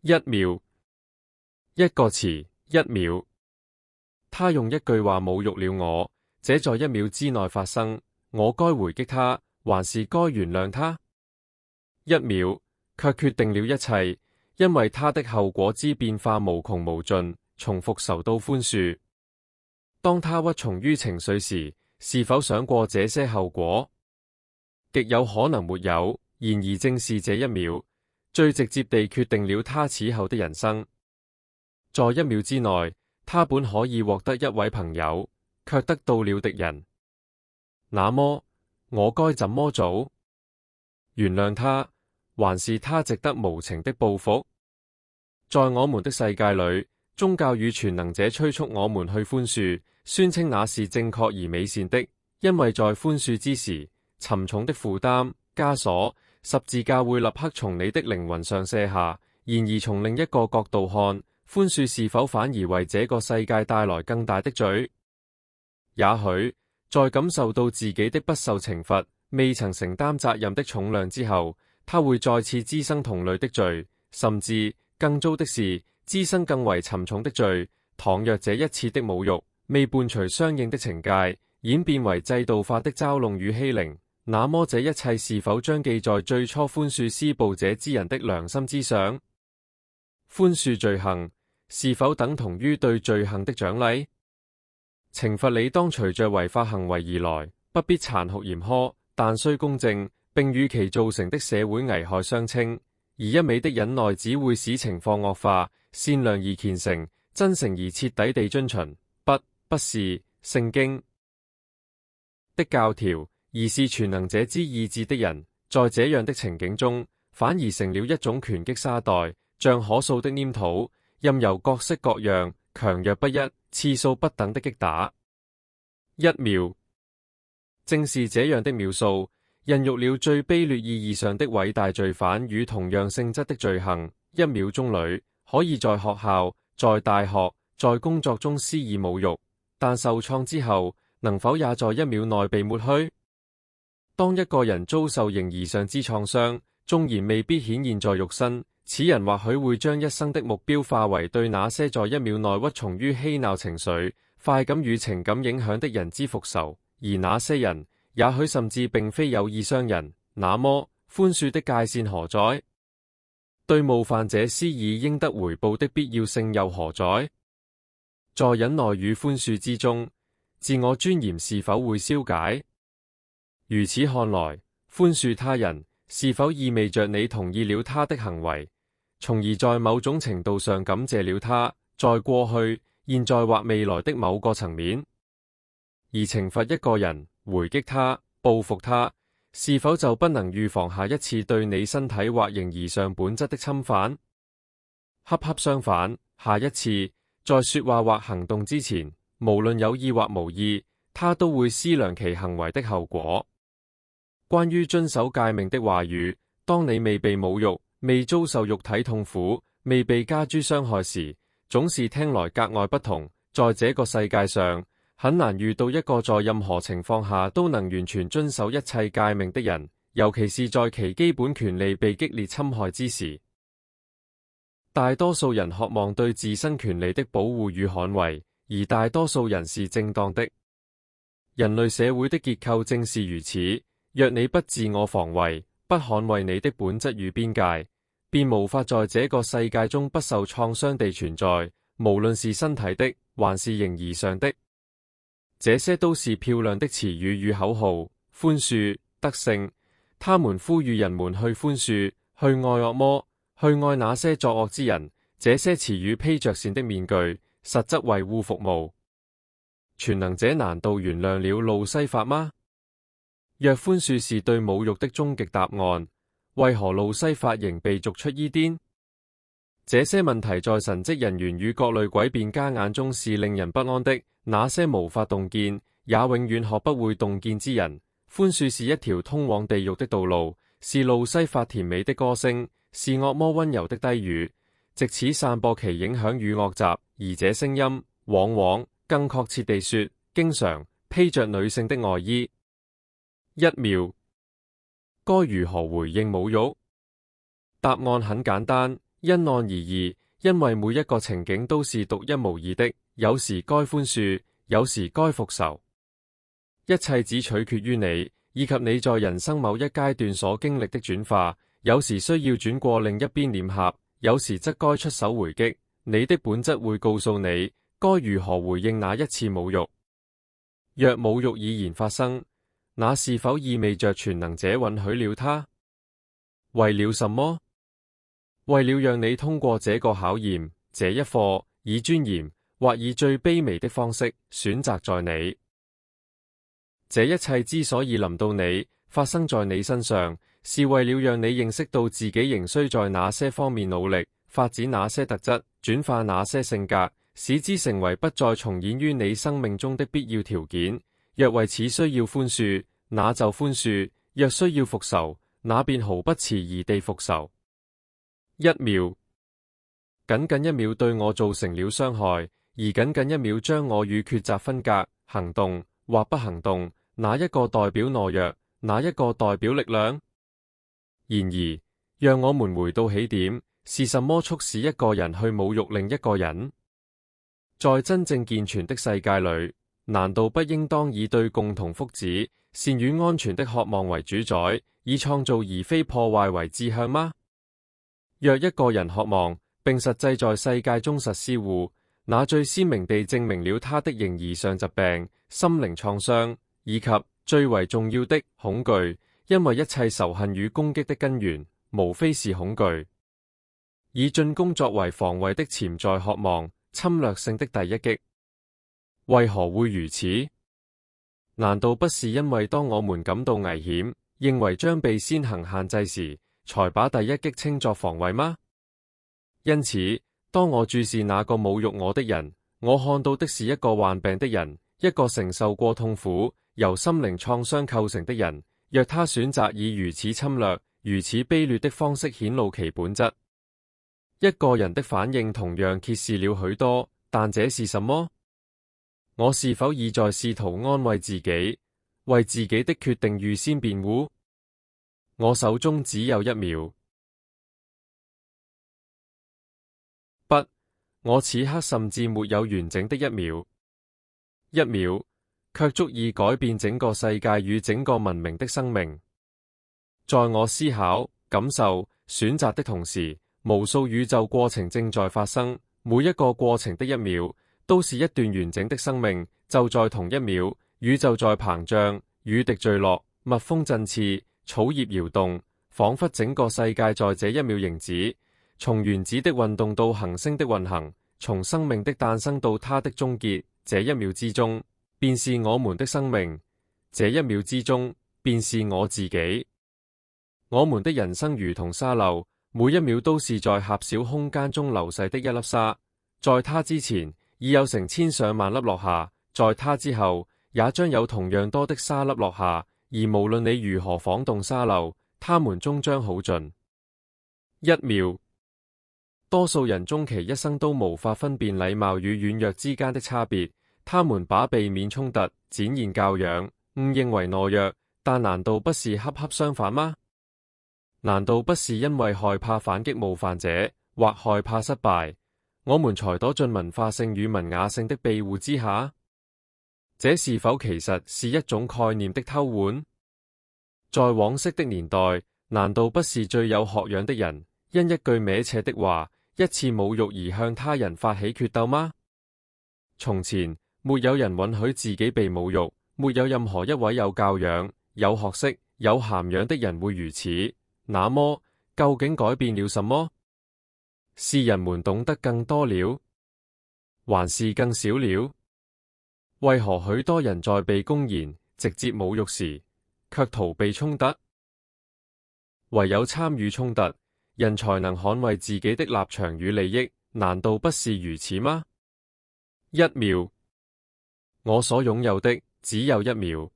一秒，一個詞，一秒。他用一句話侮辱了我，這在一秒之內發生，我該回擊他，還是該原諒他？一秒，卻決定了一切，因為他的後果之變化無窮無盡，從復仇到寬恕。當他屈從於情緒時，是否想過這些後果？極有可能沒有，然而正是這一秒，最直接地決定了他此後的人生。在一秒之內，他本可以獲得一位朋友，卻得到了敵人。那麼，我該怎麼做？原諒他，還是他值得無情的報復？在我們的世界裏，宗教與全能者催促我們去寬恕，宣稱那是正確而美善的，因為在寬恕之時，沉重的負擔、枷鎖、十字架會立刻從你的靈魂上卸下。然而從另一個角度看，寬恕是否反而為這個世界帶來更大的罪？也許在感受到自己的不受懲罰、未曾承擔責任的重量之後，他會再次滋生同類的罪，甚至更糟的是滋生更為沉重的罪。倘若這一次的侮辱未伴隨相應的懲戒，演變為制度化的嘲弄與欺凌，那麼這一切是否將記在最初寬恕施暴者之人的良心之上？寬恕罪行是否等同於對罪行的獎勵？懲罰理當隨着違法行為而來，不必殘酷嚴苛，但須公正，並與其造成的社會危害相稱。而一味的忍耐只會使情況惡化。善良而虔誠、真誠而徹底地遵循，不是聖經的教條，而是全能者之意志的人，在這樣的情景中，反而成了一種拳擊沙袋，像可數的黏土，任由各式各樣、強弱不一、次數不等的擊打。一秒，正是這樣的秒數，孕育了最卑劣意義上的偉大罪犯與同樣性質的罪行。一秒鐘裏，可以在學校、在大學、在工作中施以侮辱，但受創之後，能否也在一秒內被抹去？當一個人遭受形而上之創傷，縱然未必顯現在肉身，此人或許會將一生的目標化為對那些在一秒內屈從於嬉鬧情緒、快感與情感影響的人之復仇，而那些人也許甚至並非有意傷人。那麼，寬恕的界線何在？對冒犯者施以應得回報的必要性又何在？在忍耐與寬恕之中，自我尊嚴是否會消解？如此看來，寬恕他人是否意味着你同意了他的行為，從而在某種程度上感謝了他，在過去、現在或未來的某個層面？而懲罰一個人、回擊他、報復他，是否就不能預防下一次對你身體或形而上本質的侵犯？恰恰相反，下一次在說話或行動之前，無論有意或無意，他都會思量其行為的後果。關於遵守誡命的話語，當你未被侮辱、未遭受肉體痛苦、未被加諸傷害時，總是聽來格外不同。在這個世界上，很難遇到一個在任何情況下都能完全遵守一切誡命的人，尤其是在其基本權利被激烈侵害之時。大多數人渴望對自身權利的保護與捍衛，而大多數人是正當的。人類社會的結構正是如此。若你不自我防衛，不捍衛你的本質與邊界，便無法在這個世界中不受創傷地存在，無論是身體的，還是形而上的。這些都是漂亮的詞語與口號，寬恕、得勝，他們呼籲人們去寬恕，去愛惡魔，去愛那些作惡之人。這些詞語披着善的面具，實則為護服務。全能者難道原諒了路西法嗎？若寬恕是對侮辱的終極答案，為何路西法仍被逐出伊甸？這些問題在神職人員與各類詭辯家眼中是令人不安的。那些無法洞見，也永遠學不會洞見之人，寬恕是一條通往地獄的道路，是路西法甜美的歌聲，是惡魔溫柔的低語，藉此散播其影響與惡習。而這聲音，往往更確切地說，經常披着女性的外衣。一秒，該如何回應侮辱？答案很簡單，因案而異，因為每一個情景都是獨一無二的，有時該寬恕，有時該復仇。一切只取決於你，以及你在人生某一階段所經歷的轉化。有時需要轉過另一邊臉頰，有時則該出手回擊。你的本質會告訴你，該如何回應那一次侮辱。若侮辱已然發生，那是否意味着全能者允許了它？為了什麼？為了讓你通過這個考驗，這一課，以尊嚴或以最卑微的方式選擇在你。這一切之所以臨到你，發生在你身上，是為了讓你認識到自己仍需在哪些方面努力，發展哪些特質，轉化哪些性格，使之成為不再重演於你生命中的必要條件。若為此需要寬恕，那就寬恕；若需要復仇，那便毫不遲疑地復仇。1秒，僅僅1秒對我造成了傷害，而僅僅1秒將我與抉擇分隔。行動或不行動，哪一個代表懦弱，哪一個代表力量？然而，讓我們回到起點，是什麼促使一個人去侮辱另一個人？在真正健全的世界裏，難道不應當以對共同福祉、善與安全的渴望為主宰，以創造而非破壞為志向嗎？若一個人渴望並實際在世界中實施護，那最鮮明地證明了他的形而上疾病、心靈創傷，以及最為重要的恐懼。因為一切仇恨與攻擊的根源，無非是恐懼。以進攻作為防衛的潛在渴望，侵略性的第一擊。為何會如此？難道不是因為當我們感到危險，認為將被先行限制時，才把第一擊稱作防衛嗎？因此，當我注視那個侮辱我的人，我看到的是一個患病的人，一個承受過痛苦、由心靈創傷構成的人。若他選擇以如此侵略、如此卑劣的方式顯露其本質，一個人的反應同樣揭示了許多。但這是什麼？我是否已在試圖安慰自己，為自己的決定預先辯護？我手中只有1秒。不，我此刻甚至沒有完整的1秒。1秒，卻足以改變整個世界與整個文明的生命。在我思考、感受、選擇的同時，無數宇宙過程正在發生。每一個過程的1秒，都是一段完整的生命。就在同1秒，宇宙在膨脹，雨滴墜落，蜜蜂振翅，草葉搖動，仿佛整個世界在這1秒靜止。從原子的運動到恆星的運行，從生命的誕生到它的終結，這1秒之中，便是我們的生命。這1秒之中，便是我自己。我們的人生如同沙漏，每1秒都是在狹小空間中流逝的一粒沙。在它之前，已有成千上萬粒落下；在它之後，也將有同樣多的沙粒落下。而無論你如何晃動沙漏，它們終將耗盡。1秒，多數人終其一生都無法分辨禮貌與軟弱之間的差別。他們把避免衝突、展現教養誤認為懦弱，但難道不是恰恰相反嗎？難道不是因為害怕反擊冒犯者，或害怕失敗，我們才躲進文化性與文雅性的庇護之下？這是否其實是一種概念的偷換？在往昔的年代，難道不是最有學養的人，因一句歪斜的話、一次侮辱而向他人發起決鬥嗎？從前，沒有人允許自己被侮辱，沒有任何一位有教養、有學識、有涵養的人會如此。那麼，究竟改變了什麼？是人們懂得更多了，還是更少了？為何許多人在被公然直接侮辱時，卻逃避衝突？唯有參與衝突，人才能捍衛自己的立場與利益，難道不是如此嗎？1秒，我所擁有的只有1秒。